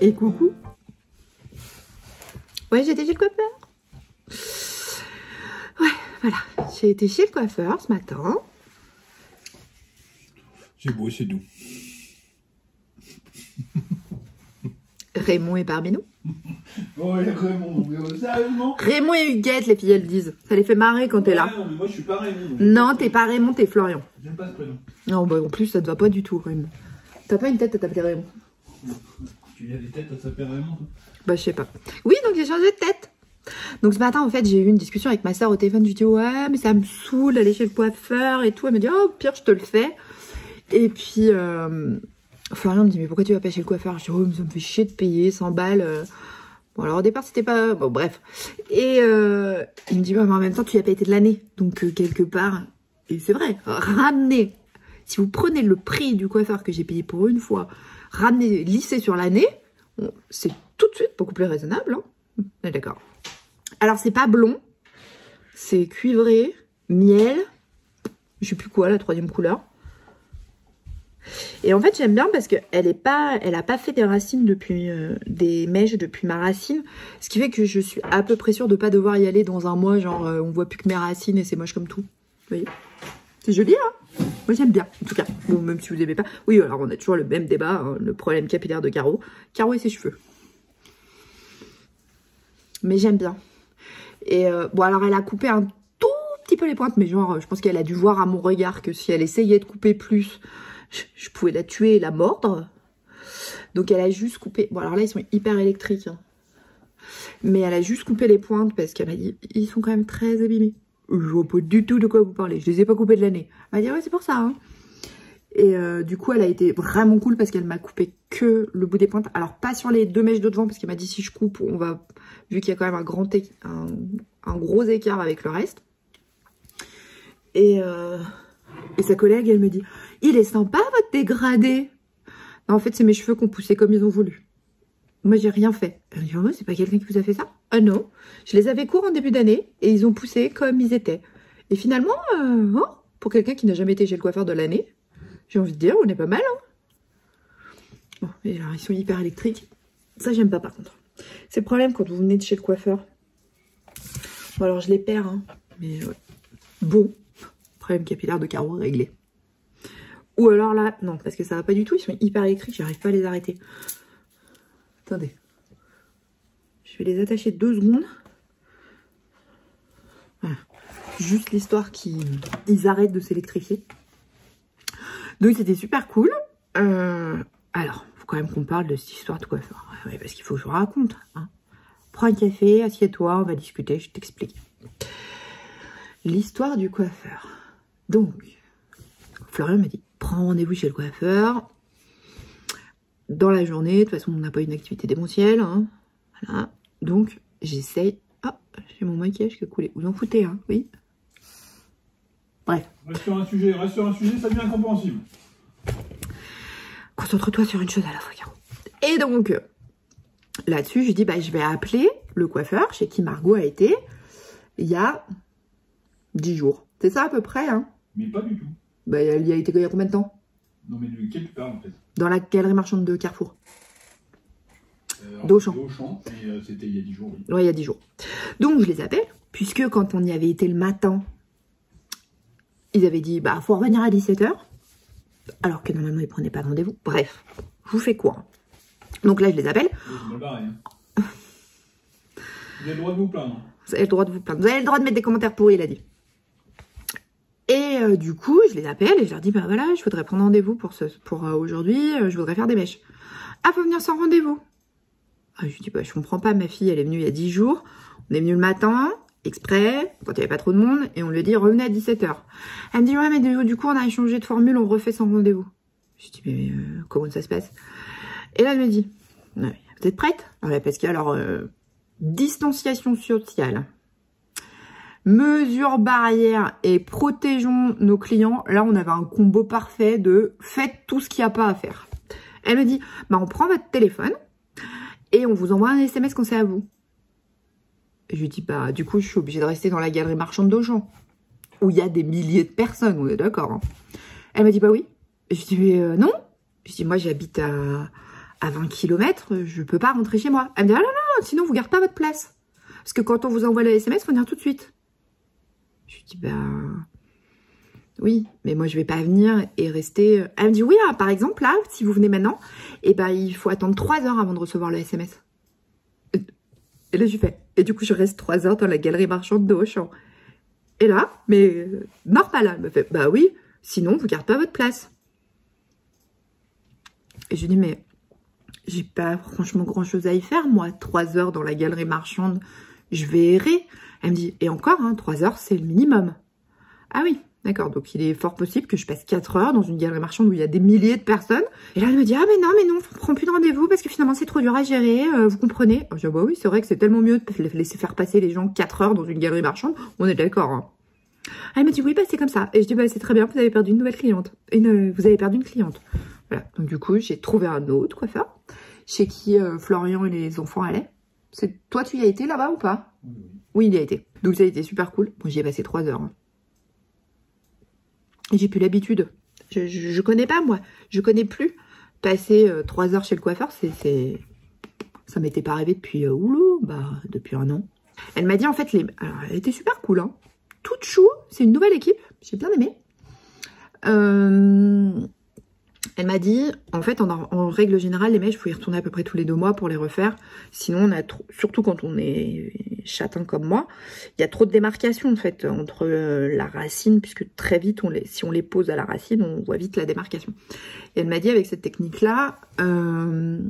Et coucou. Ouais, j'étais chez le coiffeur. Ouais, voilà. J'ai été chez le coiffeur ce matin. C'est beau, c'est doux. Raymond est parmi nous. Oh, Raymond, sérieusement? Raymond et Huguette, les filles, elles disent. Ça les fait marrer quand t'es là. Non, mais moi je suis pas Raymond. Non, t'es pas Raymond, t'es Florian. J'aime pas ce prénom. Non, bah en plus, ça te va pas du tout, Raymond. T'as pas une tête à t'appeler Raymond? Tu as des têtes à s'appeler Raymond, toi? Bah, je sais pas. Oui, donc j'ai changé de tête. Donc ce matin, en fait, j'ai eu une discussion avec ma soeur au téléphone. Je lui dis, ouais, mais ça me saoule d'aller chez le coiffeur et tout. Elle me dit, oh, pire, je te le fais. Et puis, Florian me dit, mais pourquoi tu vas pas chez le coiffeur? Je dis, oh, mais ça me fait chier de payer 100 balles. Bon, alors au départ, c'était pas... Bon, bref. Et il me dit, ouais, mais en même temps, tu y as pas été de l'année. Donc, quelque part... Et c'est vrai, ramener... Si vous prenez le prix du coiffeur que j'ai payé pour une fois, ramener, lisser sur l'année, c'est tout de suite beaucoup plus raisonnable. Hein, on est d'accord. Alors, c'est pas blond. C'est cuivré, miel. Je sais plus quoi, la troisième couleur. Et en fait, j'aime bien parce qu'elle a pas fait des racines depuis, des mèches depuis ma racine. Ce qui fait que je suis à peu près sûre de pas devoir y aller dans un mois. Genre, on voit plus que mes racines et c'est moche comme tout. Vous voyez? C'est joli, hein? Moi, j'aime bien, en tout cas. Bon, même si vous aimez pas. Oui, alors on a toujours le même débat, hein, le problème capillaire de Caro. Caro et ses cheveux. Mais j'aime bien. Et bon, alors elle a coupé un tout petit peu les pointes, mais genre, je pense qu'elle a dû voir à mon regard que si elle essayait de couper plus, je pouvais la tuer et la mordre. Donc elle a juste coupé... Bon, alors là, ils sont hyper électriques. Hein. Mais elle a juste coupé les pointes parce qu'elle m'a dit, ils sont quand même très abîmés. Je vois pas du tout de quoi vous parlez. Je les ai pas coupés de l'année. Elle m'a dit, ouais, c'est pour ça. Hein. Et du coup, elle a été vraiment cool parce qu'elle m'a coupé que le bout des pointes. Alors, pas sur les deux mèches de devant parce qu'elle m'a dit, si je coupe, on va... Vu qu'il y a quand même un gros écart avec le reste. Et sa collègue, elle me dit, il est sympa votre dégradé. Non, en fait, c'est mes cheveux qui ont poussé comme ils ont voulu. Moi, j'ai rien fait. Elle me dit, oh, c'est pas quelqu'un qui vous a fait ça? Ah non. Je les avais courts en début d'année et ils ont poussé comme ils étaient. Et finalement, oh, pour quelqu'un qui n'a jamais été chez le coiffeur de l'année, j'ai envie de dire, on est pas mal. Hein. Bon, et alors, ils sont hyper électriques. Ça, j'aime pas par contre. C'est le problème quand vous venez de chez le coiffeur. Bon, alors, je les perds. Hein, mais ouais. Bon, problème capillaire de Caro réglé. Ou alors là, non, parce que ça va pas du tout. Ils sont hyper électriques, j'arrive pas à les arrêter. Attendez. Je vais les attacher 2 secondes. Voilà. Juste l'histoire qu'ils arrêtent de s'électrifier. Donc c'était super cool. Alors, faut quand même qu'on parle de cette histoire de coiffeur. Ouais, parce qu'il faut que je vous raconte. Hein. Prends un café, assieds-toi, on va discuter, je t'explique. L'histoire du coiffeur. Donc, Florian m'a dit, prends rendez-vous chez le coiffeur. Dans la journée, de toute façon, on n'a pas une activité démentielle. Hein. Voilà. Donc, j'essaye. Ah, j'ai mon maquillage qui a coulé. Vous en foutez, hein, oui. Bref. Reste sur un sujet, ça devient incompréhensible. Concentre-toi sur une chose à la fois, Caro. Et donc, là-dessus, je dis, bah, je vais appeler le coiffeur chez qui Margot a été il y a 10 jours. C'est ça à peu près, hein? Mais pas du tout. Bah, il y a été il y a combien de temps? Non, mais de quel tu parles, en fait? Dans la galerie marchande de Carrefour. D'Auchan. D'Auchan, et c'était il y a 10 jours, oui. Ouais, il y a 10 jours. Donc, je les appelle, puisque quand on y avait été le matin, ils avaient dit, bah, faut revenir à 17 h. Alors que normalement, ils prenaient pas de rendez-vous. Bref, je vous fais quoi? Donc là, je les appelle. Vous avez le droit de vous plaindre. Vous avez le droit de vous plaindre. Vous avez le droit de mettre des commentaires pourris, il a dit. Et du coup, je les appelle et je leur dis, bah voilà, je voudrais prendre rendez-vous pour aujourd'hui, je voudrais faire des mèches. Ah, faut venir sans rendez-vous. Ah, je lui dis, bah je comprends pas, ma fille, elle est venue il y a 10 jours. On est venu le matin, exprès, quand il n'y avait pas trop de monde, et on lui dit, revenez à 17 h. Elle me dit, ouais, mais du coup, on a échangé de formule, on refait sans rendez-vous. Je lui dis, mais comment ça se passe? Et là, elle me dit, vous êtes prête? Ouais, parce que alors, distanciation sociale, mesures barrières et protégeons nos clients. Là, on avait un combo parfait de faites tout ce qu'il n'y a pas à faire. Elle me dit, bah on prend votre téléphone et on vous envoie un SMS quand c'est à vous. Et je lui dis, bah du coup, je suis obligée de rester dans la galerie marchande d'Auchan où il y a des milliers de personnes, on est d'accord. Hein. Elle m'a dit, bah oui. Et je dis, mais non. Je dis, moi, j'habite à 20 km, je peux pas rentrer chez moi. Elle me dit, ah non, non, sinon vous gardez pas votre place. Parce que quand on vous envoie le SMS, il faut venir tout de suite. Je lui dis, bah... oui, mais moi je vais pas venir et rester... Elle me dit, oui, hein, par exemple, là, si vous venez maintenant, eh ben, il faut attendre 3 heures avant de recevoir le SMS. Et là, je fais... Et du coup, je reste 3 heures dans la galerie marchande de Auchan. Et là, mais normal, elle me fait, bah oui, sinon, vous gardez pas votre place. Et je lui dis, mais j'ai pas franchement grand-chose à y faire, moi. 3 heures dans la galerie marchande, je vais errer. Elle me dit, et encore, hein, 3 heures, c'est le minimum. Ah oui, d'accord, donc il est fort possible que je passe 4 heures dans une galerie marchande où il y a des milliers de personnes. Et là, elle me dit, ah mais non, on prend plus de rendez-vous parce que finalement, c'est trop dur à gérer, vous comprenez? Je dis, bah oui, c'est vrai que c'est tellement mieux de laisser faire passer les gens 4 heures dans une galerie marchande, on est d'accord, hein. Elle me dit, oui, bah c'est comme ça. Et je dis, bah c'est très bien, vous avez perdu une nouvelle cliente. Vous avez perdu une cliente. Voilà, donc du coup, j'ai trouvé un autre coiffeur, chez qui Florian et les enfants allaient. Toi, tu y as été là-bas ou pas? Oui, il y a été. Donc ça a été super cool. Moi, j'y ai passé 3 heures. Hein. J'ai plus l'habitude. Je connais pas, moi. Je connais plus. Passer 3 heures chez le coiffeur, ça m'était pas arrivé depuis, depuis 1 an. Elle m'a dit, en fait, alors, elle était super cool, hein. Toute chou, c'est une nouvelle équipe. J'ai bien aimé. Elle m'a dit, en fait, en règle générale, les mèches, il faut y retourner à peu près tous les 2 mois pour les refaire. Sinon, on a surtout quand on est châtain comme moi, il y a trop de démarcation, en fait, entre la racine, puisque très vite, si on les pose à la racine, on voit vite la démarcation. Et elle m'a dit, avec cette technique-là, je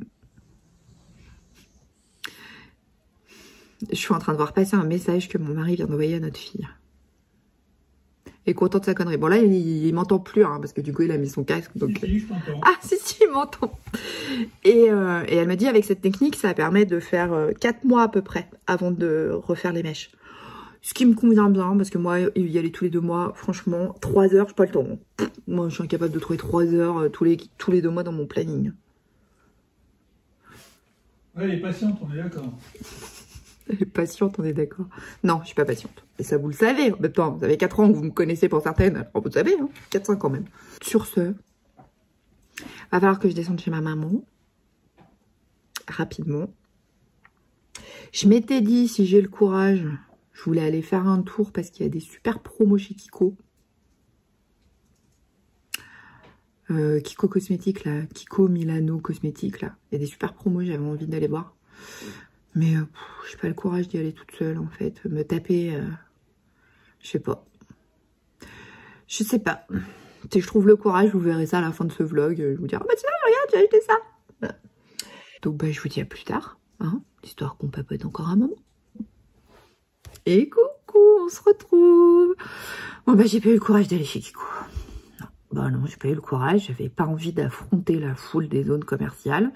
suis en train de voir passer un message que mon mari vient d'envoyer à notre fille. Et content de sa connerie. Bon là, il m'entend plus, hein, parce que du coup, il a mis son casque. Donc... Si, je t'entends. Ah, si, il m'entend. Et elle m'a dit, avec cette technique, ça permet de faire 4 mois à peu près, avant de refaire les mèches. Ce qui me convient bien, parce que moi, y aller tous les 2 mois, franchement, 3 heures, j'ai pas le temps. Moi, je suis incapable de trouver 3 heures tous les 2 mois dans mon planning. Ouais, elle est patiente, on est d'accord. Elle est patiente, on est d'accord. Non, je suis pas patiente. Et ça, vous le savez. En même temps, vous avez 4 ans que vous me connaissez pour certaines. Alors, vous le savez, hein, 4-5 quand même. Sur ce, va falloir que je descende chez ma maman. Rapidement. Je m'étais dit, si j'ai le courage, je voulais aller faire un tour parce qu'il y a des super promos chez Kiko. Kiko Cosmétique, là. Kiko Milano Cosmétique, là. Il y a des super promos, j'avais envie d'aller voir. Mais j'ai pas le courage d'y aller toute seule, en fait. Me taper, je sais pas. Je sais pas. Si je trouve le courage, vous verrez ça à la fin de ce vlog. Je vous dirai, ah bah tiens, regarde, j'ai acheté ça. Voilà. Donc bah, je vous dis à plus tard, hein, histoire qu'on papote encore un moment. Et coucou, on se retrouve. Bon bah j'ai pas eu le courage d'aller chez Kiko. Non, bah non, j'ai pas eu le courage. J'avais pas envie d'affronter la foule des zones commerciales.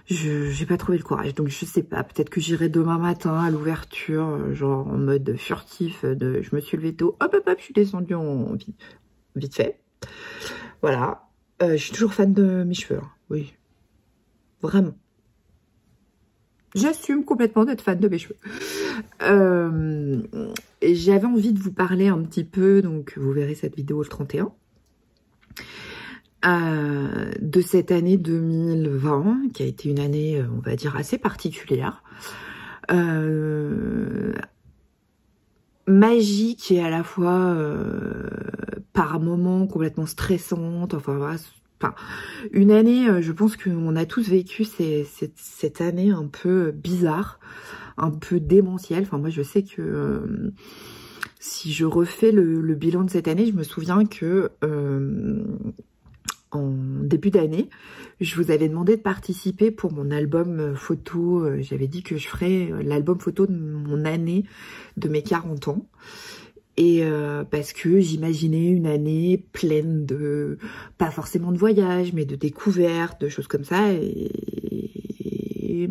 J'ai pas trouvé le courage, donc je sais pas, peut-être que j'irai demain matin à l'ouverture, genre en mode furtif, je me suis levée tôt, hop, je suis descendue vite fait. Voilà, je suis toujours fan de mes cheveux, hein. Oui, vraiment. J'assume complètement d'être fan de mes cheveux. Et j'avais envie de vous parler un petit peu, donc vous verrez cette vidéo le 31. De cette année 2020, qui a été une année, on va dire, assez particulière. Magique et à la fois, par moments, complètement stressante. Enfin, une année, je pense qu'on a tous vécu cette année un peu bizarre, un peu démentielle. Enfin, moi, je sais que... si je refais le bilan de cette année, je me souviens que... en début d'année, je vous avais demandé de participer pour mon album photo. J'avais dit que je ferais l'album photo de mon année de mes 40 ans. Et parce que j'imaginais une année pleine de, pas forcément de voyages, mais de découvertes, de choses comme ça. Et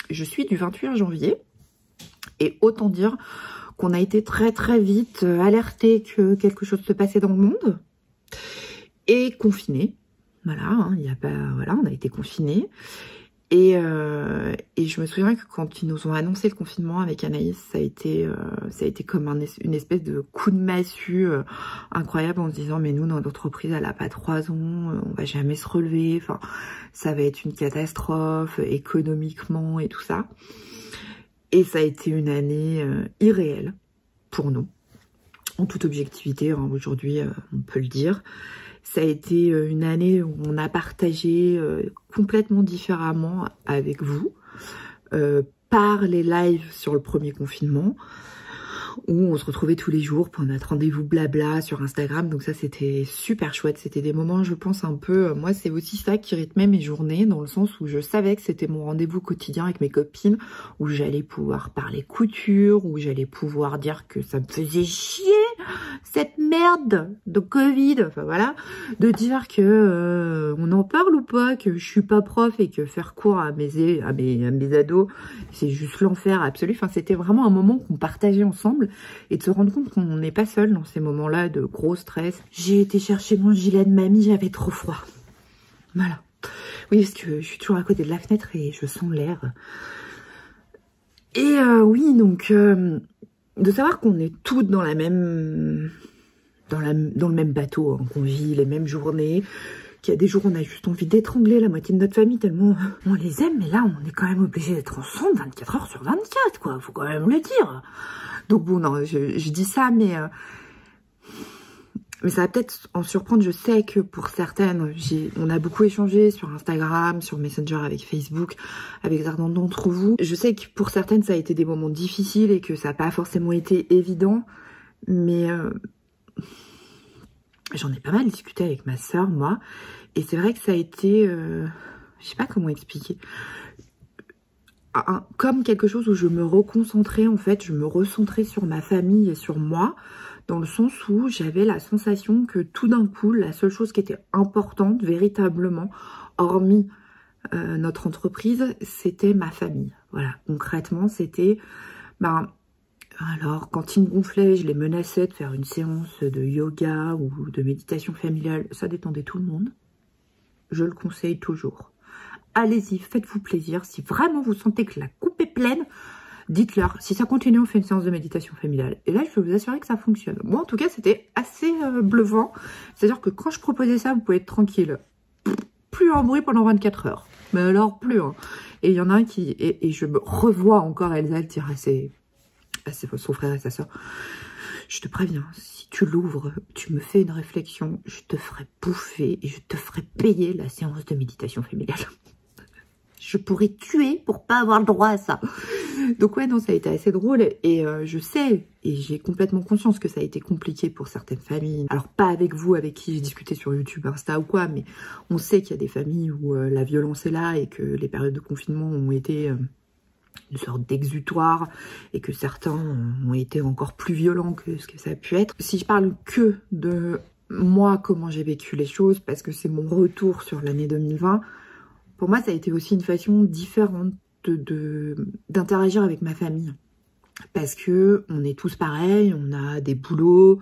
je suis du 28 janvier. Et autant dire qu'on a été très très vite alerté que quelque chose se passait dans le monde. Et confiné. Voilà, hein, on a été confinés. Et je me souviens que quand ils nous ont annoncé le confinement avec Anaïs, ça a été comme une espèce de coup de massue incroyable, en se disant mais nous notre entreprise elle a pas 3 ans, on va jamais se relever, enfin ça va être une catastrophe économiquement et tout ça. Et ça a été une année irréelle pour nous, en toute objectivité, hein, aujourd'hui on peut le dire. Ça a été une année où on a partagé complètement différemment avec vous, par les lives sur le premier confinement, où on se retrouvait tous les jours pour notre rendez-vous blabla sur Instagram. Donc ça, c'était super chouette. C'était des moments, je pense, un peu... moi, c'est aussi ça qui rythmait mes journées, dans le sens où je savais que c'était mon rendez-vous quotidien avec mes copines, où j'allais pouvoir parler couture, où j'allais pouvoir dire que ça me faisait chier cette merde de Covid, enfin voilà, de dire que on en parle ou pas, que je suis pas prof et que faire cours à mes ados, c'est juste l'enfer absolu. Enfin, c'était vraiment un moment qu'on partageait ensemble et de se rendre compte qu'on n'est pas seul dans ces moments-là de gros stress. J'ai été chercher mon gilet de mamie, j'avais trop froid. Voilà. Oui, parce que je suis toujours à côté de la fenêtre et je sens l'air. Et oui, donc... de savoir qu'on est toutes dans la même, dans le même bateau, hein, qu'on vit les mêmes journées, qu'il y a des jours où on a juste envie d'étrangler la moitié de notre famille tellement on les aime, mais là on est quand même obligé d'être ensemble 24 heures sur 24, quoi, faut quand même le dire. Donc bon, non, je dis ça, mais ça va peut-être en surprendre. Je sais que pour certaines, on a beaucoup échangé sur Instagram, sur Messenger, avec Facebook, avec certains d'entre vous. Je sais que pour certaines, ça a été des moments difficiles et que ça n'a pas forcément été évident. Mais j'en ai pas mal discuté avec ma sœur, moi. Et c'est vrai que ça a été... je sais pas comment expliquer. Comme quelque chose où je me reconcentrais, en fait. Je me recentrais sur ma famille et sur moi. Dans le sens où j'avais la sensation que tout d'un coup, la seule chose qui était importante, véritablement, hormis notre entreprise, c'était ma famille. Voilà, concrètement, c'était... alors, quand ils me gonflaient, je les menaçais de faire une séance de yoga ou de méditation familiale. Ça détendait tout le monde. Je le conseille toujours. Allez-y, faites-vous plaisir. Si vraiment vous sentez que la coupe est pleine... dites-leur, si ça continue, on fait une séance de méditation familiale. Et là, je peux vous assurer que ça fonctionne. Moi, en tout cas, c'était assez bluffant. C'est-à-dire que quand je proposais ça, vous pouvez être tranquille. Plus un bruit pendant 24 heures. Mais alors, plus. Hein. Et il y en a un qui... Et je me revois encore Elsa dire à son frère et sa soeur, je te préviens, si tu l'ouvres, tu me fais une réflexion, je te ferai bouffer et je te ferai payer la séance de méditation familiale. Je pourrais tuer pour pas avoir le droit à ça. Donc ouais, non, ça a été assez drôle. Et je sais, et j'ai complètement conscience que ça a été compliqué pour certaines familles. Alors pas avec vous, avec qui j'ai discuté sur YouTube, Insta ou quoi, mais on sait qu'il y a des familles où la violence est là et que les périodes de confinement ont été une sorte d'exutoire et que certains ont été encore plus violents que ce que ça a pu être. Si je parle que de moi, comment j'ai vécu les choses, parce que c'est mon retour sur l'année 2020, pour moi, ça a été aussi une façon différente d'interagir avec ma famille. Parce que on est tous pareils, on a des boulots,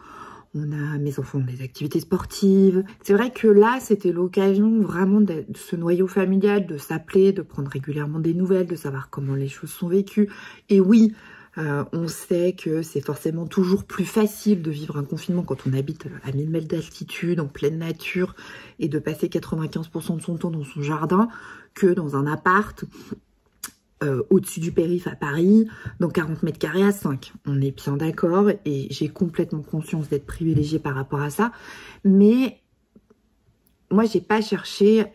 mes enfants ont des activités sportives. C'est vrai que là, c'était l'occasion vraiment de ce noyau familial, de s'appeler, de prendre régulièrement des nouvelles, de savoir comment les choses sont vécues. Et oui, on sait que c'est forcément toujours plus facile de vivre un confinement quand on habite à 1000 mètres d'altitude, en pleine nature, et de passer 95% de son temps dans son jardin, que dans un appart au-dessus du périph' à Paris, dans 40 mètres carrés à 5. On est bien d'accord, et j'ai complètement conscience d'être privilégiée par rapport à ça. Mais moi, j'ai pas cherché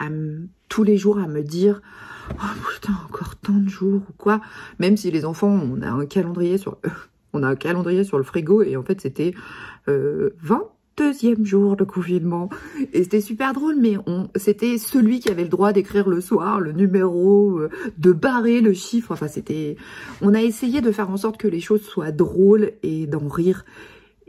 tous les jours à me dire « Oh putain, encore tant de jours ou quoi ?» Même si les enfants, on a un calendrier sur le frigo, et en fait, c'était 22e jour de confinement. Et c'était super drôle, mais c'était celui qui avait le droit d'écrire le soir le numéro, de barrer le chiffre. Enfin, on a essayé de faire en sorte que les choses soient drôles et d'en rire.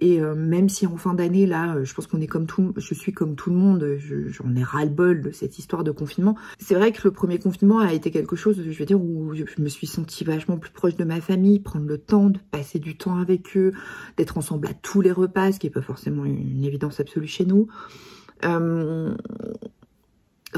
Et même si en fin d'année, là, je pense qu'on est je suis comme tout le monde, j'en ai ras-le-bol de cette histoire de confinement. C'est vrai que le premier confinement a été quelque chose, je veux dire, où je me suis sentie vachement plus proche de ma famille, prendre le temps de passer du temps avec eux, d'être ensemble à tous les repas, ce qui n'est pas forcément une évidence absolue chez nous.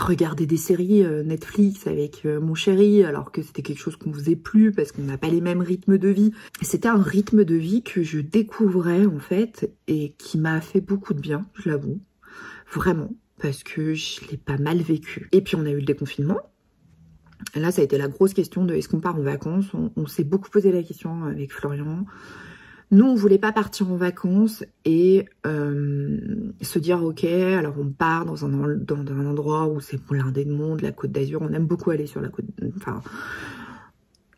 regarder des séries Netflix avec mon chéri, alors que c'était quelque chose qu'on faisait plus parce qu'on n'a pas les mêmes rythmes de vie. C'était un rythme de vie que je découvrais en fait et qui m'a fait beaucoup de bien, je l'avoue, vraiment, parce que je l'ai pas mal vécu. Et puis on a eu le déconfinement. Là, ça a été la grosse question de est-ce qu'on part en vacances. On s'est beaucoup posé la question avec Florian. Nous, on voulait pas partir en vacances et se dire ok, alors on part dans un endroit où c'est blindé de monde, la Côte d'Azur. On aime beaucoup aller sur la côte,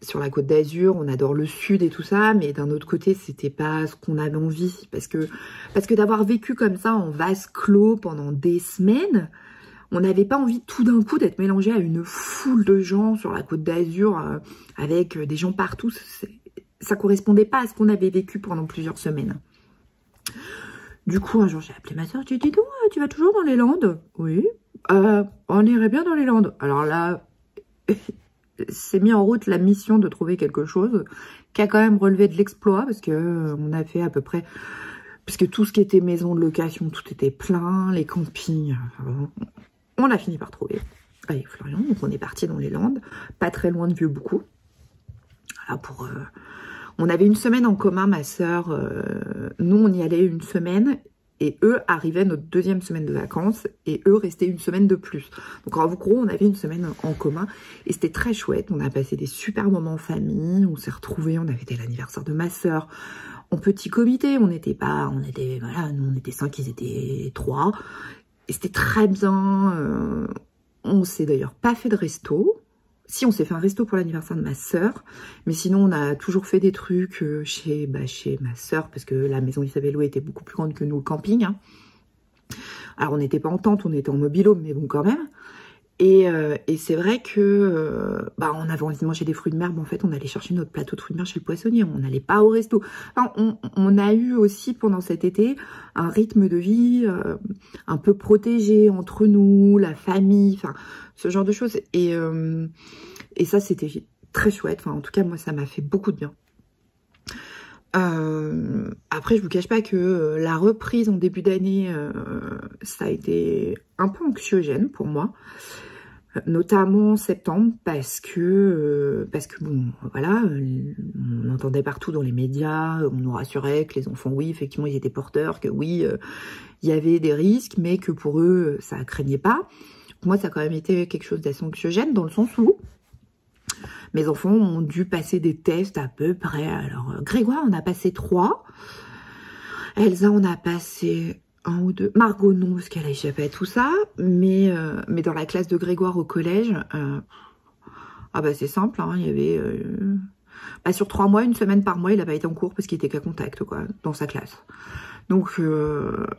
sur la Côte d'Azur. On adore le sud et tout ça, mais d'un autre côté, c'était pas ce qu'on avait envie parce que d'avoir vécu comme ça en vase clos pendant des semaines. On n'avait pas envie tout d'un coup d'être mélangé à une foule de gens sur la Côte d'Azur avec des gens partout. Ça correspondait pas à ce qu'on avait vécu pendant plusieurs semaines. Du coup, un jour, j'ai appelé ma soeur. J'ai dit, donc, tu vas toujours dans les Landes? Oui. On irait bien dans les Landes. Alors là, c'est mis en route la mission de trouver quelque chose qui a quand même relevé de l'exploit parce que on a fait à peu près... Parce que tout ce qui était maison de location, tout était plein, les campings... On l'a fini par trouver avec Florian, donc on est parti dans les Landes, pas très loin de Vieux-Beaucoup. Voilà, on avait une semaine en commun, ma sœur, nous on y allait une semaine, et eux arrivaient notre deuxième semaine de vacances, et eux restaient une semaine de plus. Donc en gros, on avait une semaine en commun, et c'était très chouette, on a passé des super moments en famille, on s'est retrouvés, on a fêté l'anniversaire de ma sœur, en petit comité, on était 5, ils étaient 3, et c'était très bien. On s'est d'ailleurs pas fait de resto. Si, on s'est fait un resto pour l'anniversaire de ma sœur. Mais sinon, on a toujours fait des trucs chez ma sœur. Parce que la maison Isabello était beaucoup plus grande que nous, le camping. Hein. Alors, on n'était pas en tente, on était en mobil-home, mais bon, quand même. Et c'est vrai que on avait envie de manger des fruits de mer. En fait, on allait chercher notre plateau de fruits de mer chez le poissonnier. On n'allait pas au resto. Enfin, on a eu aussi pendant cet été un rythme de vie un peu protégé entre nous, la famille, enfin ce genre de choses. Et ça, c'était très chouette. Enfin, en tout cas, moi, ça m'a fait beaucoup de bien. Après, je vous cache pas que la reprise en début d'année, ça a été un peu anxiogène pour moi, notamment en septembre, parce que bon, voilà, on entendait partout dans les médias, on nous rassurait que les enfants, oui, effectivement, ils étaient porteurs, que oui, il y avait des risques, mais que pour eux, ça craignait pas. Moi, ça a quand même été quelque chose d'assez anxiogène, dans le sens où mes enfants ont dû passer des tests à peu près. Alors, Grégoire, on a passé 3. Elsa, on a passé 1 ou 2. Margot, non, parce qu'elle a échappé à tout ça. Mais dans la classe de Grégoire au collège, c'est simple. Hein, il y avait... sur 3 mois, 1 semaine par mois, il n'a pas été en cours parce qu'il était qu'à contact, quoi, dans sa classe. Donc,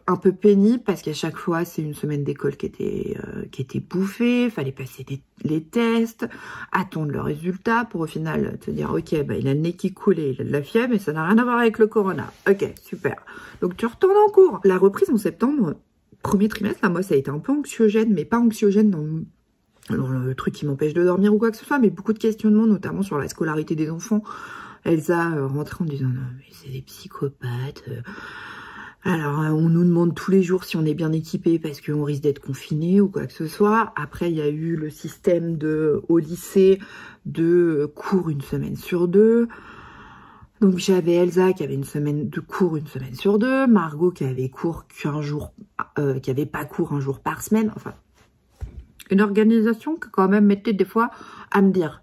un peu pénible parce qu'à chaque fois, c'est une semaine d'école qui était bouffée. Fallait passer les tests, attendre le résultat pour au final te dire, ok, il a le nez qui coule et il a de la fièvre, mais ça n'a rien à voir avec le corona. Ok, super. Donc, tu retournes en cours. La reprise en septembre, premier trimestre, là, moi, ça a été un peu anxiogène, mais pas anxiogène dans le truc qui m'empêche de dormir ou quoi que ce soit, mais beaucoup de questionnements, notamment sur la scolarité des enfants. Elsa rentrait en disant, non, mais c'est des psychopathes. Alors, on nous demande tous les jours si on est bien équipé parce qu'on risque d'être confiné ou quoi que ce soit. Après, il y a eu le système au lycée de cours 1 semaine sur 2. Donc, j'avais Elsa qui avait une semaine de cours 1 semaine sur 2. Margot qui avait cours qu'un jour, qui avait pas cours 1 jour par semaine. Enfin, une organisation qui quand même mettait des fois à me dire...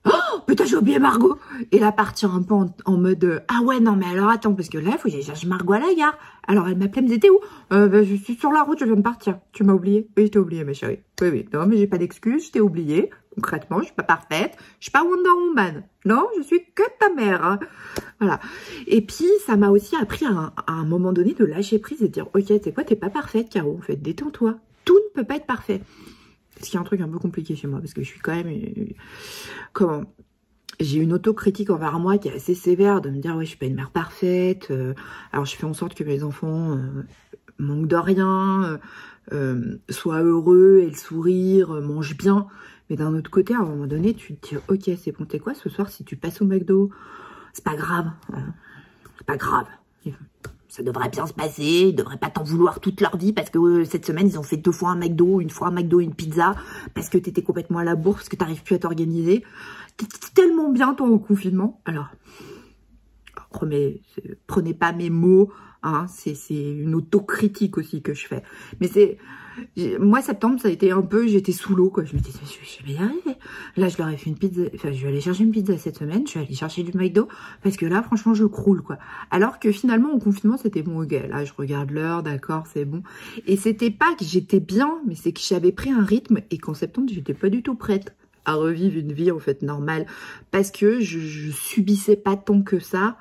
Oh putain, j'ai oublié Margot. Et là, partir un peu en mode ah ouais, non mais alors attends, parce que là, il faut que j'aille chercher Margot à la gare. Alors elle m'appelait, elle me disait, t'es où? Je suis sur la route, je viens de partir. Tu m'as oublié? Oui, je t'ai oublié, ma chérie. Oui. Non, mais j'ai pas d'excuse, je t'ai oublié. Concrètement, je suis pas parfaite. Je suis pas Wonder Woman. Non, je suis que ta mère. Hein. Voilà. Et puis, ça m'a aussi appris à un moment donné de lâcher prise et de dire, ok, c'est quoi, t'es pas parfaite, Caro. En fait, détends-toi. Tout ne peut pas être parfait. Ce qui est un truc un peu compliqué chez moi, parce que je suis quand même... J'ai une autocritique envers moi qui est assez sévère, de me dire, ouais, je suis pas une mère parfaite. Alors, je fais en sorte que mes enfants manquent de rien, soient heureux, aient le sourire, mangent bien. Mais d'un autre côté, à un moment donné, tu te dis, ok, c'est bon, t'es quoi, ce soir, si tu passes au McDo, c'est pas grave. Hein. C'est pas grave. ça devrait bien se passer, ils devraient pas t'en vouloir toute leur vie parce que cette semaine, ils ont fait 2 fois un McDo, une fois un McDo et une pizza, parce que t'étais complètement à la bourre, parce que t'arrives plus à t'organiser. T'étais tellement bien, toi, en confinement. Alors, prenez pas mes mots, hein, c'est une autocritique aussi que je fais. Mais moi, septembre, ça a été un peu, j'étais sous l'eau, quoi. Je me disais, je vais y arriver. Là, je leur ai fait une pizza, enfin, je vais aller chercher une pizza cette semaine, je vais aller chercher du McDo, parce que là, franchement, je croule, quoi. Alors que finalement, au confinement, c'était bon, ok, là, je regarde l'heure, d'accord, c'est bon. Et c'était pas que j'étais bien, mais c'est que j'avais pris un rythme, et qu'en septembre, j'étais pas du tout prête à revivre une vie, en fait, normale, parce que je subissais pas tant que ça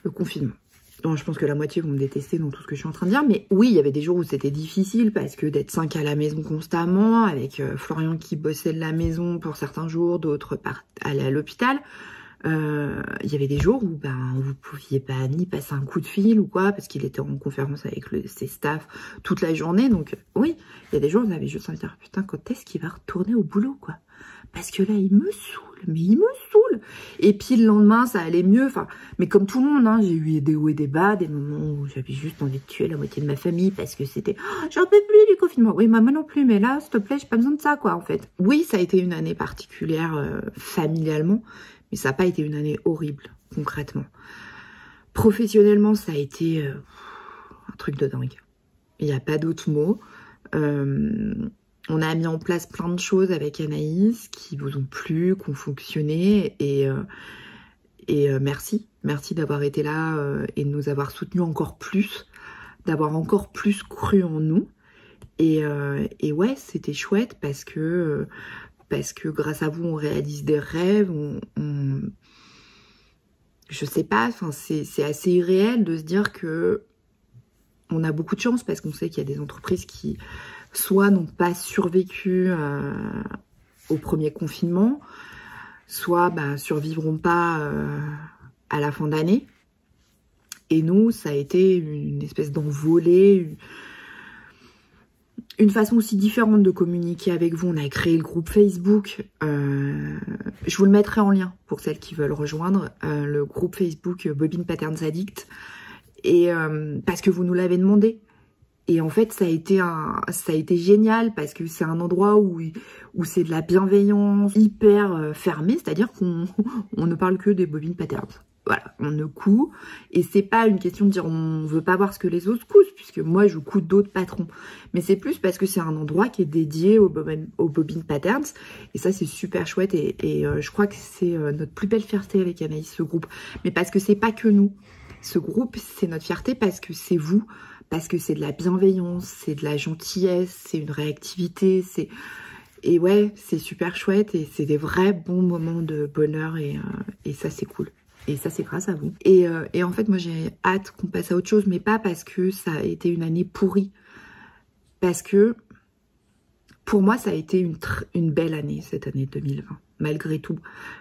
le confinement. Donc, je pense que la moitié vont me détester dans tout ce que je suis en train de dire. Mais oui, il y avait des jours où c'était difficile parce que d'être 5 à la maison constamment, avec Florian qui bossait de la maison pour certains jours, d'autres allaient à l'hôpital. Il y avait des jours où vous pouviez pas ni passer un coup de fil ou quoi, parce qu'il était en conférence avec ses staffs toute la journée. Donc oui, il y a des jours où vous avez juste envie de dire, putain, quand est-ce qu'il va retourner au boulot, quoi? Parce que là, il me saoule, mais il me saoule. Et puis le lendemain, ça allait mieux. Enfin, mais comme tout le monde, hein, j'ai eu des hauts et des bas, des moments où j'avais juste envie de tuer la moitié de ma famille parce que c'était oh, j'en peux plus du confinement. Oui, maman non plus, mais là, s'il te plaît, j'ai pas besoin de ça, quoi, en fait. Oui, ça a été une année particulière familialement, mais ça n'a pas été une année horrible, concrètement. Professionnellement, ça a été un truc de dingue. Il n'y a pas d'autre mot. On a mis en place plein de choses avec Anaïs qui vous ont plu, qui ont fonctionné. Et merci. Merci d'avoir été là et de nous avoir soutenus encore plus. D'avoir encore plus cru en nous. Et ouais, c'était chouette parce que grâce à vous, on réalise des rêves. Je sais pas, c'est assez irréel de se dire que on a beaucoup de chance parce qu'on sait qu'il y a des entreprises qui soit n'ont pas survécu au premier confinement, soit survivront pas à la fin d'année. Et nous, ça a été une espèce d'envolée, une façon aussi différente de communiquer avec vous. On a créé le groupe Facebook. Je vous le mettrai en lien pour celles qui veulent rejoindre le groupe Facebook Bobine Patterns Addict. Et parce que vous nous l'avez demandé. Et en fait, ça a été génial parce que c'est un endroit où c'est de la bienveillance hyper fermée, c'est-à-dire qu'on ne parle que des bobines patterns. Voilà, on ne coud. Et c'est pas une question de dire on veut pas voir ce que les autres cousent, puisque moi je couds d'autres patrons. Mais c'est plus parce que c'est un endroit qui est dédié aux bobines patterns. Et ça, c'est super chouette. Et je crois que c'est notre plus belle fierté avec Anaïs, ce groupe. Mais parce que c'est pas que nous. Ce groupe, c'est notre fierté parce que c'est vous. Parce que c'est de la bienveillance, c'est de la gentillesse, c'est une réactivité, et ouais, c'est super chouette et c'est des vrais bons moments de bonheur et ça c'est cool. Et ça c'est grâce à vous. Et en fait moi j'ai hâte qu'on passe à autre chose, mais pas parce que ça a été une année pourrie. Parce que pour moi ça a été une belle année, cette année 2020, malgré tout.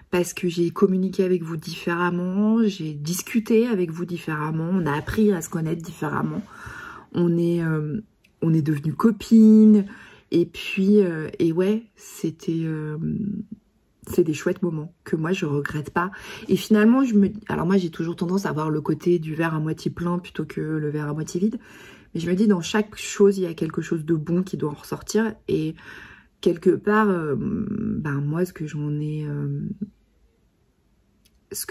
Parce que j'ai communiqué avec vous différemment, j'ai discuté avec vous différemment, on a appris à se connaître différemment. On est devenues copines et puis et ouais, c'est des chouettes moments que moi je regrette pas. Et finalement alors moi j'ai toujours tendance à voir le côté du verre à moitié plein plutôt que le verre à moitié vide. Mais je me dis dans chaque chose il y a quelque chose de bon qui doit en ressortir et quelque part moi ce que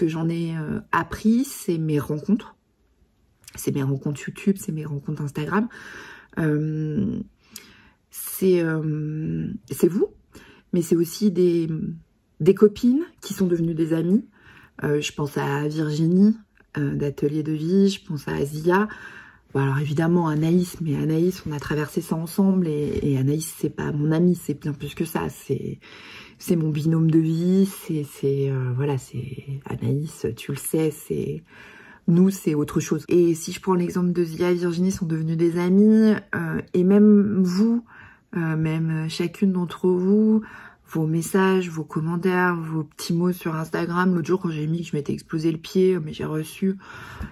j'en ai appris, c'est mes rencontres. C'est mes rencontres YouTube, c'est mes rencontres Instagram. C'est vous, mais c'est aussi des copines qui sont devenues des amies. Je pense à Virginie d'Atelier de Vie, je pense à Zia. Bon, alors évidemment Anaïs, mais Anaïs, on a traversé ça ensemble et Anaïs, c'est pas mon amie, c'est bien plus que ça. C'est mon binôme de vie, voilà, c'est Anaïs, tu le sais, c'est... Nous, c'est autre chose. Et si je prends l'exemple de Zia et Virginie sont devenues des amies, et même vous, même chacune d'entre vous, vos messages, vos commentaires, vos petits mots sur Instagram. L'autre jour, quand j'ai mis que je m'étais explosé le pied, mais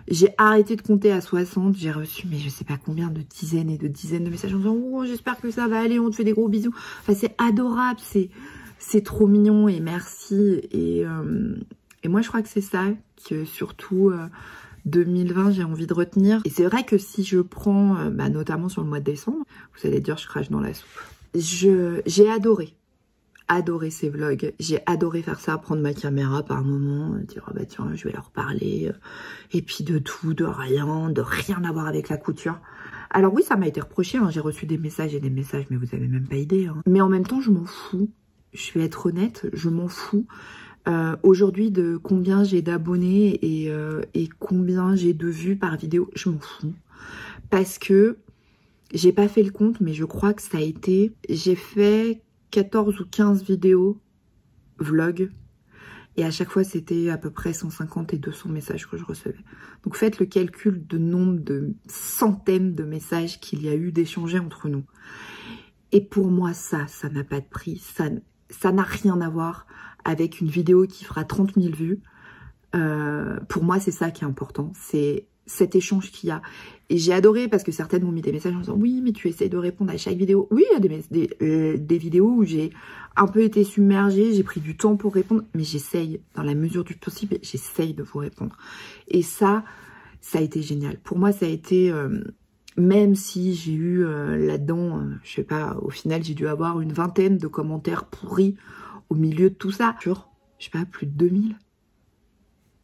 j'ai arrêté de compter à 60, j'ai reçu, mais je sais pas combien de dizaines et de dizaines de messages en disant « Oh, j'espère que ça va aller, on te fait des gros bisous. » Enfin, c'est adorable, c'est trop mignon et merci. Et moi, je crois que c'est ça que surtout 2020 j'ai envie de retenir. Et c'est vrai que si je prends, notamment sur le mois de décembre, vous allez dire je crache dans la soupe. J'ai adoré ces vlogs, j'ai adoré faire ça, prendre ma caméra par moment, dire oh bah tiens je vais leur parler, et puis de tout, de rien à voir avec la couture. Alors oui ça m'a été reproché, hein. J'ai reçu des messages et des messages mais vous avez même pas idée, hein. Mais en même temps je m'en fous, je vais être honnête, je m'en fous. Aujourd'hui de combien j'ai d'abonnés et combien j'ai de vues par vidéo, je m'en fous. Parce que j'ai pas fait le compte mais je crois que ça a été, j'ai fait 14 ou 15 vidéos vlog et à chaque fois c'était à peu près 150 et 200 messages que je recevais. Donc faites le calcul de nombre de centaines de messages qu'il y a eu d'échangés entre nous. Et pour moi ça n'a pas de prix, ça n'a rien à voir avec une vidéo qui fera 30 000 vues. Pour moi c'est ça qui est important, c'est cet échange qu'il y a. Et j'ai adoré parce que certaines m'ont mis des messages en disant oui mais tu essayes de répondre à chaque vidéo. Oui il y a des vidéos où j'ai un peu été submergée, j'ai pris du temps pour répondre, mais j'essaye dans la mesure du possible, j'essaye de vous répondre. Et ça a été génial. Pour moi ça a été, même si j'ai eu là-dedans, je sais pas, au final j'ai dû avoir une vingtaine de commentaires pourris au milieu de tout ça. Sur, je sais pas, plus de 2000.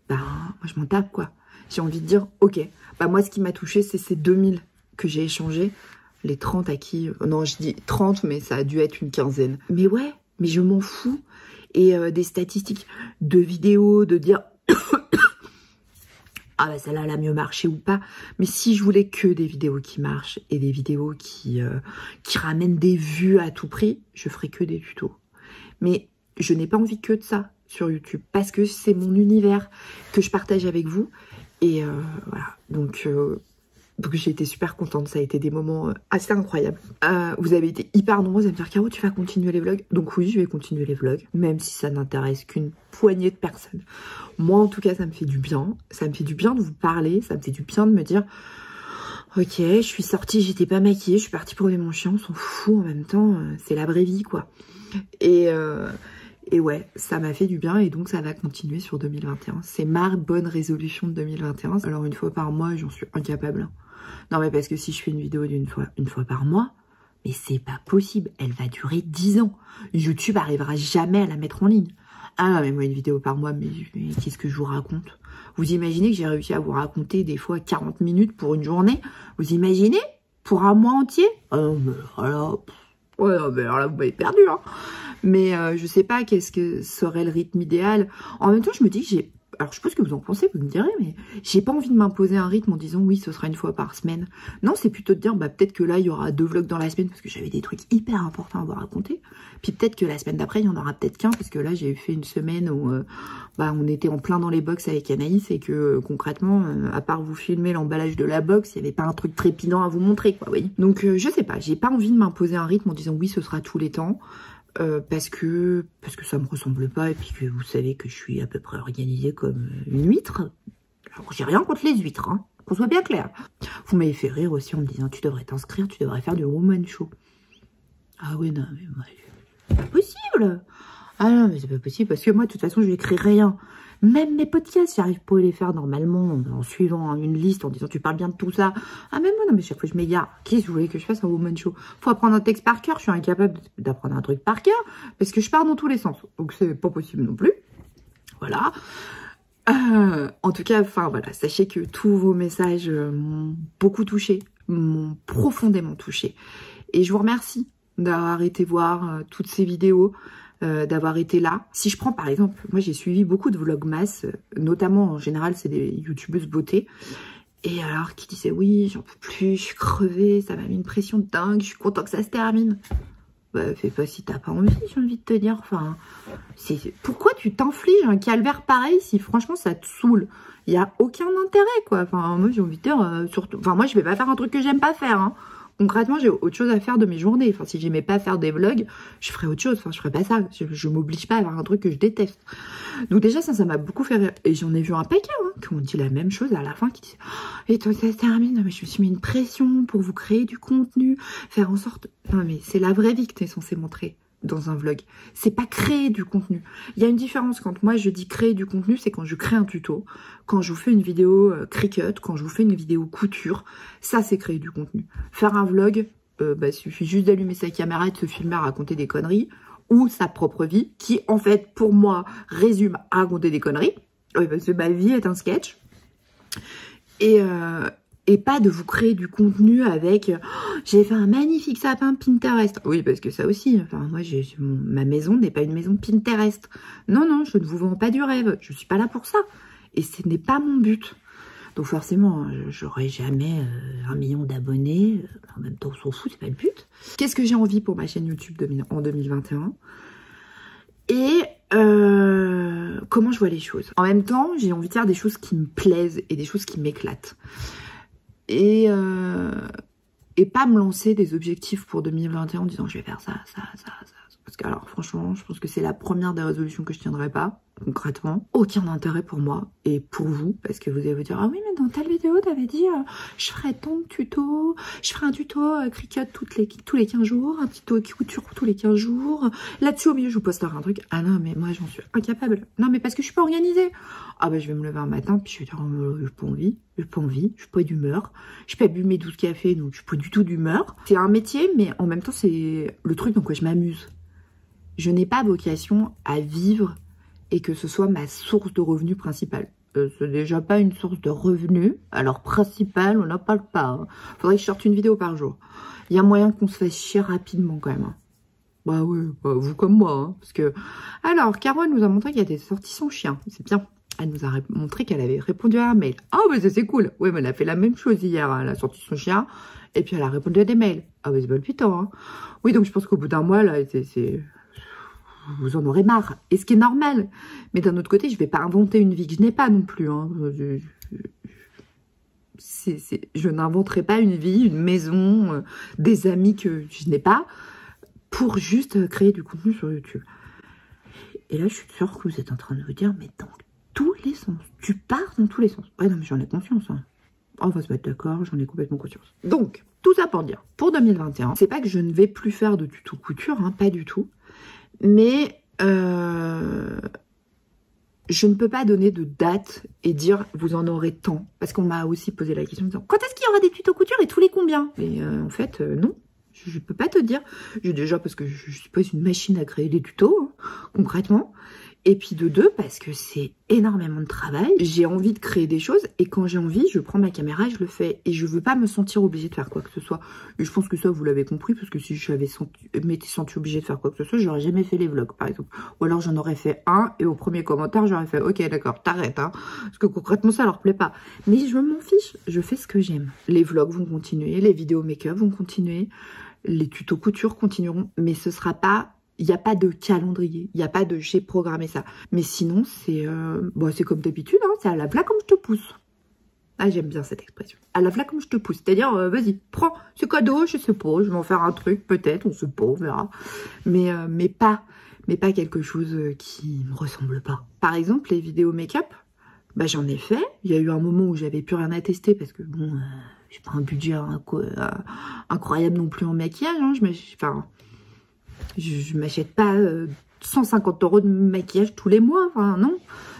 Bah moi je m'en tape quoi. J'ai envie de dire, ok, bah moi ce qui m'a touché c'est ces 2000 que j'ai échangés, les 30 à qui, non je dis 30 mais ça a dû être une quinzaine. Mais ouais, mais je m'en fous. Et des statistiques de vidéos, de dire, ah bah celle-là elle a mieux marché ou pas. Mais si je voulais que des vidéos qui marchent et des vidéos qui ramènent des vues à tout prix, je ferais que des tutos. Mais je n'ai pas envie que de ça sur YouTube parce que c'est mon univers que je partage avec vous. Et voilà, donc j'ai été super contente, ça a été des moments assez incroyables. Vous avez été hyper nombreuses à me dire Caro tu vas continuer les vlogs. Donc oui je vais continuer les vlogs, même si ça n'intéresse qu'une poignée de personnes. Moi en tout cas ça me fait du bien, ça me fait du bien de vous parler, ça me fait du bien de me dire ok je suis sortie, j'étais pas maquillée, je suis partie promener mon chien, on s'en fout en même temps, c'est la vraie vie quoi. Et ouais, ça m'a fait du bien et donc ça va continuer sur 2021. C'est ma bonne résolution de 2021. Alors une fois par mois, j'en suis incapable. Non mais parce que si je fais une vidéo une fois par mois, mais c'est pas possible. Elle va durer 10 ans. YouTube arrivera jamais à la mettre en ligne. Ah non mais moi une vidéo par mois, mais qu'est-ce que je vous raconte? Vous imaginez que j'ai réussi à vous raconter des fois 40 minutes pour une journée? Vous imaginez? Pour un mois entier? Ah non mais alors... Ouais, non, mais alors là, vous m'avez perdu, hein. Mais je sais pas qu'est-ce que serait le rythme idéal. En même temps, je me dis que j'ai... Alors, je sais pas ce que vous en pensez, vous me direz, mais j'ai pas envie de m'imposer un rythme en disant oui, ce sera une fois par semaine. Non, c'est plutôt de dire, bah peut-être que là, il y aura 2 vlogs dans la semaine parce que j'avais des trucs hyper importants à vous raconter. Puis peut-être que la semaine d'après, il y en aura peut-être qu'un parce que là, j'ai fait une semaine où on était en plein dans les box avec Anaïs et que concrètement, à part vous filmer l'emballage de la box, il n'y avait pas un truc trépidant à vous montrer, quoi, oui. Donc, je sais pas, j'ai pas envie de m'imposer un rythme en disant oui, ce sera tous les temps. Parce que ça me ressemble pas et puis que vous savez que je suis à peu près organisée comme une huître. Alors j'ai rien contre les huîtres, hein, qu'on soit bien clair. Vous m'avez fait rire aussi en me disant tu devrais t'inscrire, tu devrais faire du woman show. Ah oui non mais moi c'est pas possible. Ah non mais c'est pas possible parce que moi de toute façon je n'écris rien. Même mes podcasts, j'arrive pas à les faire normalement en suivant une liste, en disant tu parles bien de tout ça. Ah même moi, non mais chaque fois je m'égare. Qu'est-ce que vous voulez que je fasse un woman show? Faut apprendre un texte par cœur, je suis incapable d'apprendre un truc par cœur, parce que je pars dans tous les sens. Donc c'est pas possible non plus. Voilà. En tout cas, enfin voilà, sachez que tous vos messages m'ont beaucoup touché, m'ont profondément touché. Et je vous remercie d'avoir été voir toutes ces vidéos. D'avoir été là. Si je prends par exemple, moi j'ai suivi beaucoup de vlogmas, notamment en général c'est des youtubeuses beauté, et alors qui disaient oui j'en peux plus, je suis crevée, ça m'a mis une pression de dingue, je suis content que ça se termine. Bah fais pas si t'as pas envie, j'ai envie de te dire, enfin, pourquoi tu t'infliges un calvaire pareil si franchement ça te saoule? Il y a aucun intérêt quoi, enfin moi j'ai envie de dire, surtout, enfin moi je vais pas faire un truc que j'aime pas faire, hein. Concrètement, j'ai autre chose à faire de mes journées. Enfin, si j'aimais pas faire des vlogs, je ferais autre chose. Enfin, je ferais pas ça. Je m'oblige pas à faire un truc que je déteste. Donc déjà, ça m'a beaucoup fait rire. Et j'en ai vu un paquet qui ont dit la même chose à la fin, qui disent oh, et toi, ça se termine. Mais je me suis mis une pression pour vous créer du contenu, faire en sorte... Non, mais c'est la vraie vie que t'es censé montrer. dans un vlog. C'est pas créer du contenu. Il y a une différence quand moi je dis créer du contenu, c'est quand je crée un tuto, quand je vous fais une vidéo Cricut, quand je vous fais une vidéo couture, ça c'est créer du contenu. Faire un vlog, il suffit juste d'allumer sa caméra et de se filmer à raconter des conneries, ou sa propre vie, qui en fait pour moi résume à raconter des conneries. Oui, parce que ma vie est un sketch. Et pas de vous créer du contenu avec j'ai fait un magnifique sapin Pinterest. Oui, parce que ça aussi, enfin moi ma maison n'est pas une maison Pinterest. Non, non, je ne vous vends pas du rêve. Je suis pas là pour ça. Et ce n'est pas mon but. Donc forcément, j'aurai jamais 1 million d'abonnés. En même temps, on s'en fout, c'est pas le but. Qu'est-ce que j'ai envie pour ma chaîne YouTube en 2021 ? Et comment je vois les choses. En même temps, j'ai envie de faire des choses qui me plaisent et des choses qui m'éclatent. Et pas me lancer des objectifs pour 2021 en disant je vais faire ça. Parce que alors franchement, je pense que c'est la première des résolutions que je tiendrai pas, concrètement. Aucun intérêt pour moi et pour vous, parce que vous allez vous dire ah oui mais dans telle vidéo t'avais dit je ferais tant de tutos, je ferai un tuto Cricut tous les 15 jours, un tuto couture tous les 15 jours, là-dessus au milieu je vous posterai un truc. Ah non mais moi j'en suis incapable. Non mais parce que je suis pas organisée. Ah bah je vais me lever un matin puis je vais dire j'ai pas envie, je suis pas d'humeur, je pas bu mes 12 cafés donc je suis pas du tout d'humeur. C'est un métier mais en même temps c'est le truc dans quoi je m'amuse. Je n'ai pas vocation à vivre et que ce soit ma source de revenus principale. C'est déjà pas une source de revenus. Alors principale, on n'en parle pas. Hein. Faudrait que je sorte une vidéo par jour. Il y a moyen qu'on se fasse chier rapidement quand même. Hein. Bah oui, bah, vous comme moi. Hein, parce que... Alors, Caro nous a montré qu'elle était sortie son chien. C'est bien. Elle nous a montré qu'elle avait répondu à un mail. Ah bah ça c'est cool. Oui, mais elle a fait la même chose hier. Elle a sorti son chien et puis elle a répondu à des mails. Ah bah c'est pas le putain. Hein. Oui, donc je pense qu'au bout d'un mois, là, vous en aurez marre. Et ce qui est normal. Mais d'un autre côté, je vais pas inventer une vie que je n'ai pas non plus. Hein. Je n'inventerai pas une vie, une maison, des amis que je n'ai pas pour juste créer du contenu sur YouTube. Et là, je suis sûre que vous êtes en train de vous dire, mais dans tous les sens. Tu pars dans tous les sens. Ouais, non, mais j'en ai conscience. Hein. On va se mettre d'accord, j'en ai complètement conscience. Donc, tout ça pour dire, pour 2021, c'est pas que je ne vais plus faire de tuto couture, hein, pas du tout. Mais je ne peux pas donner de date et dire vous en aurez tant. Parce qu'on m'a aussi posé la question en disant quand est-ce qu'il y aura des tutos couture et tous les combien? Mais en fait, non. Je peux pas te dire. Déjà parce que je suis pas une machine à créer des tutos, hein, concrètement. Et puis de deux, parce que c'est énormément de travail. J'ai envie de créer des choses et quand j'ai envie, je prends ma caméra et je le fais. Et je veux pas me sentir obligée de faire quoi que ce soit. Et je pense que ça, vous l'avez compris, parce que si je m'étais sentie obligée de faire quoi que ce soit, j'aurais jamais fait les vlogs, par exemple. Ou alors j'en aurais fait un et au premier commentaire, j'aurais fait « Ok, d'accord, t'arrêtes, hein ». Parce que concrètement, ça leur plaît pas. Mais je m'en fiche, je fais ce que j'aime. Les vlogs vont continuer, les vidéos make-up vont continuer, les tutos couture continueront, mais ce sera pas... Il n'y a pas de calendrier, il n'y a pas de j'ai programmé ça. Mais sinon, c'est comme d'habitude, hein, c'est à la v'là comme je te pousse. Ah, j'aime bien cette expression. À la v'là comme je te pousse. C'est-à-dire, vas-y, prends ce cadeau, je sais pas, je vais en faire un truc, peut-être, on sait pas, on verra. Mais pas quelque chose qui me ressemble pas. Par exemple, les vidéos make-up, bah j'en ai fait. Il y a eu un moment où j'avais plus rien à tester parce que bon, j'ai pas un budget incroyable non plus en maquillage. Hein, je m'achète pas 150 € de maquillage tous les mois, enfin non.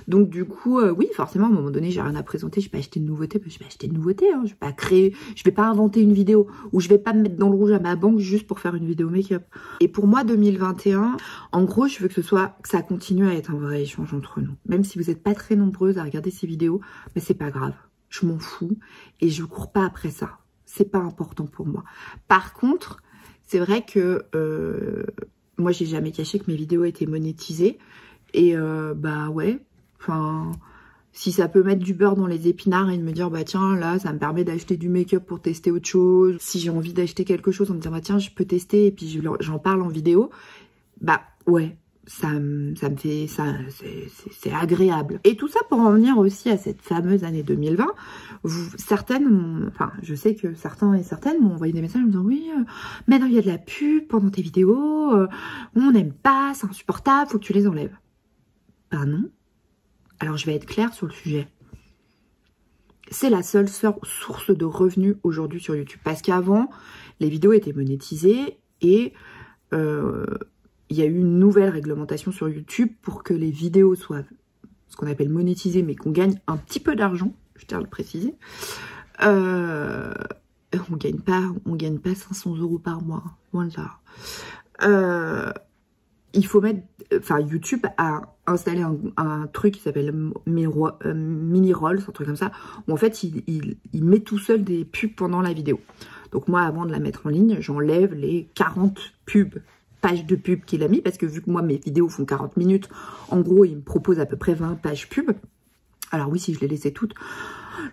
Donc du coup, oui, forcément, à un moment donné, j'ai rien à présenter, je vais pas acheter de nouveautés, parce que je vais acheter de nouveautés, hein, je vais pas créer, je vais pas inventer une vidéo, ou je vais pas me mettre dans le rouge à ma banque juste pour faire une vidéo make-up. Et pour moi, 2021, en gros, je veux que ça continue à être un vrai échange entre nous. Même si vous n'êtes pas très nombreuses à regarder ces vidéos, mais c'est pas grave, je m'en fous, et je cours pas après ça. C'est pas important pour moi. Par contre, c'est vrai que moi, j'ai jamais caché que mes vidéos étaient monétisées. Et bah ouais, enfin, si ça peut mettre du beurre dans les épinards et de me dire, bah tiens, là, ça me permet d'acheter du make-up pour tester autre chose. Si j'ai envie d'acheter quelque chose, en me disant, bah tiens, je peux tester et puis j'en parle en vidéo. Bah ouais, ça me fait ça, c'est agréable. Et tout ça pour en venir aussi à cette fameuse année 2020. Je sais que certains et certaines m'ont envoyé des messages en me disant oui, maintenant il y a de la pub pendant tes vidéos, on n'aime pas, c'est insupportable, faut que tu les enlèves. Ben non. Alors je vais être claire sur le sujet. C'est la seule source de revenus aujourd'hui sur YouTube. Parce qu'avant, les vidéos étaient monétisées et il il y a eu une nouvelle réglementation sur YouTube pour que les vidéos soient ce qu'on appelle monétisées, mais qu'on gagne un petit peu d'argent, je tiens à le préciser. On gagne pas 500 € par mois, loin de là. Il faut mettre, enfin YouTube a installé un truc qui s'appelle Mini Rolls, un truc comme ça, où en fait il met tout seul des pubs pendant la vidéo. Donc moi, avant de la mettre en ligne, j'enlève les 40 pages de pub qu'il a mis, parce que vu que moi mes vidéos font 40 minutes, en gros il me propose à peu près 20 pages pub. Alors oui, si je les laissais toutes,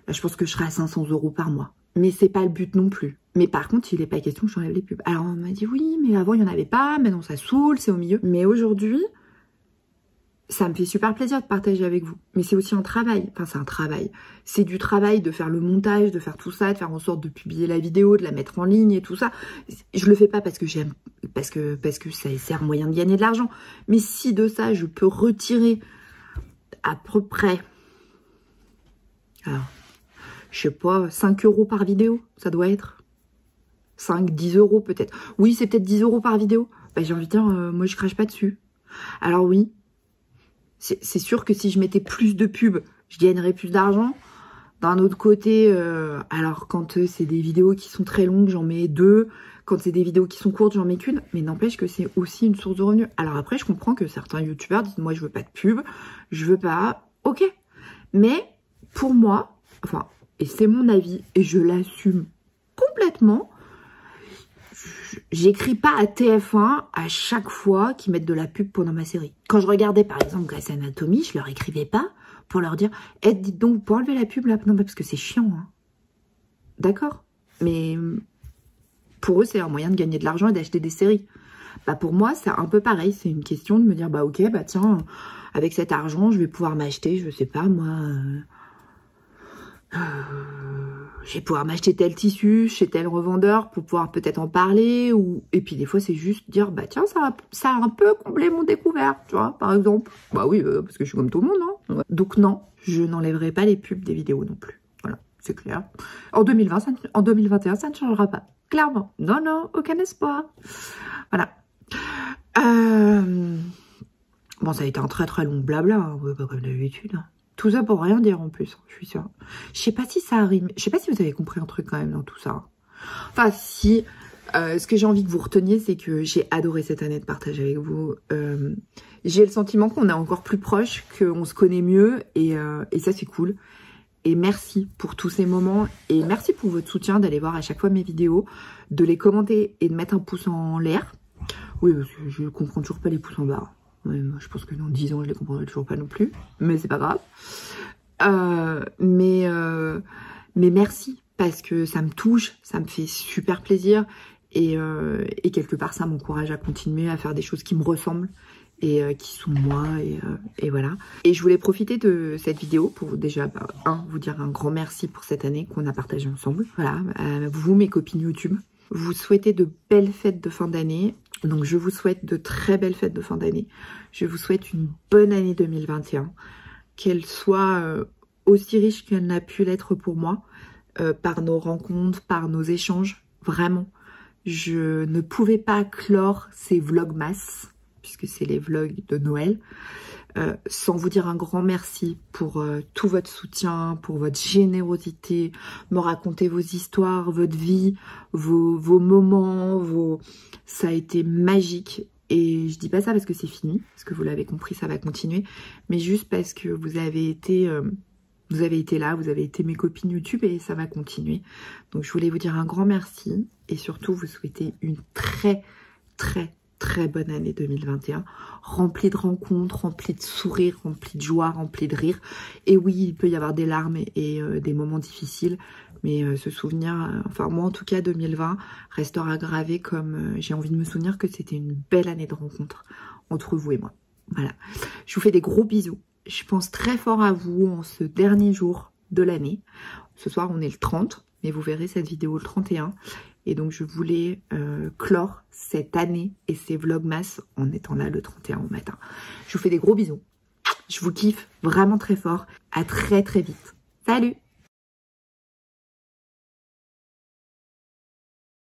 là je pense que je serais à 500 € par mois. Mais c'est pas le but non plus. Mais par contre, il n'est pas question que j'enlève les pubs. Alors on m'a dit oui, mais avant il n'y en avait pas, maintenant ça saoule, c'est au milieu. Mais aujourd'hui, ça me fait super plaisir de partager avec vous. Mais c'est aussi un travail. Enfin, c'est un travail. C'est du travail de faire le montage, de faire tout ça, de faire en sorte de publier la vidéo, de la mettre en ligne et tout ça. Je le fais pas parce que j'aime, parce que c'est un moyen de gagner de l'argent. Mais si de ça, je peux retirer à peu près, alors, je sais pas, 5 € par vidéo, ça doit être 5, 10 € peut-être. Oui, c'est peut-être 10 € par vidéo. Bah, j'ai envie de dire, moi je crache pas dessus. Alors oui, c'est sûr que si je mettais plus de pubs, je gagnerais plus d'argent. D'un autre côté, alors quand c'est des vidéos qui sont très longues, j'en mets 2. Quand c'est des vidéos qui sont courtes, j'en mets qu'une. Mais n'empêche que c'est aussi une source de revenus. Alors après, je comprends que certains youtubeurs disent, moi je veux pas de pub, je veux pas... Ok. Mais pour moi, enfin... Et c'est mon avis, et je l'assume complètement. J'écris pas à TF1 à chaque fois qu'ils mettent de la pub pendant ma série. Quand je regardais par exemple Grey's Anatomy, je leur écrivais pas pour leur dire « Eh, dites donc, vous pouvez enlever la pub là ?» Non, parce que c'est chiant. Hein. D'accord. Mais pour eux, c'est un moyen de gagner de l'argent et d'acheter des séries. Bah pour moi, c'est un peu pareil. C'est une question de me dire « Bah ok, bah tiens, avec cet argent, je vais pouvoir m'acheter, je sais pas moi... je vais pouvoir m'acheter tel tissu chez tel revendeur pour pouvoir peut-être en parler. Et puis des fois, c'est juste dire, bah tiens, ça a un peu comblé mon découvert, tu vois, par exemple. Bah oui, parce que je suis comme tout le monde, hein. Ouais. Donc non, je n'enlèverai pas les pubs des vidéos non plus. Voilà, c'est clair. En 2021, ça ne changera pas. Clairement. Non, non, aucun espoir. Voilà. Bon, ça a été un très très long blabla, hein, pas comme d'habitude. Tout ça pour rien dire en plus, je suis sûre. Je sais pas si ça arrive. Je sais pas si vous avez compris un truc quand même dans tout ça. Enfin, si. Ce que j'ai envie que vous reteniez, c'est que j'ai adoré cette année de partage avec vous. J'ai le sentiment qu'on est encore plus proche, qu'on se connaît mieux. Et ça, c'est cool. Et merci pour tous ces moments. Et merci pour votre soutien, d'aller voir à chaque fois mes vidéos, de les commenter et de mettre un pouce en l'air. Oui, parce que je comprends toujours pas les pouces en bas. Ouais, moi, je pense que dans 10 ans, je les comprendrai toujours pas non plus. Mais c'est pas grave. Mais merci, parce que ça me touche, ça me fait super plaisir. Et quelque part, ça m'encourage à continuer à faire des choses qui me ressemblent et qui sont moi. Et voilà. Et je voulais profiter de cette vidéo pour déjà, vous dire un grand merci pour cette année qu'on a partagée ensemble. Voilà, vous, mes copines YouTube. Vous souhaitez de belles fêtes de fin d'année. Donc je vous souhaite de très belles fêtes de fin d'année. Je vous souhaite une bonne année 2021. Qu'elle soit aussi riche qu'elle n'a pu l'être pour moi. Par nos rencontres, par nos échanges. Vraiment. Je ne pouvais pas clore ces vlogmas, puisque c'est les vlogs de Noël, sans vous dire un grand merci pour tout votre soutien, pour votre générosité, me raconter vos histoires, votre vie, vos moments, ça a été magique. Et je dis pas ça parce que c'est fini, parce que vous l'avez compris, ça va continuer, mais juste parce que vous avez été là, vous avez été mes copines YouTube et ça va continuer. Donc je voulais vous dire un grand merci et surtout vous souhaiter une très très très bonne année 2021, remplie de rencontres, remplie de sourires, remplie de joie, remplie de rire. Et oui, il peut y avoir des larmes et des moments difficiles, mais ce souvenir, enfin moi en tout cas 2020, restera gravé comme j'ai envie de me souvenir que c'était une belle année de rencontres entre vous et moi. Voilà, je vous fais des gros bisous. Je pense très fort à vous en ce dernier jour de l'année. Ce soir on est le 30, mais vous verrez cette vidéo le 31. Et donc je voulais clore cette année et ces vlogmas en étant là le 31 au matin. Je vous fais des gros bisous. Je vous kiffe vraiment très fort. À très très vite. Salut!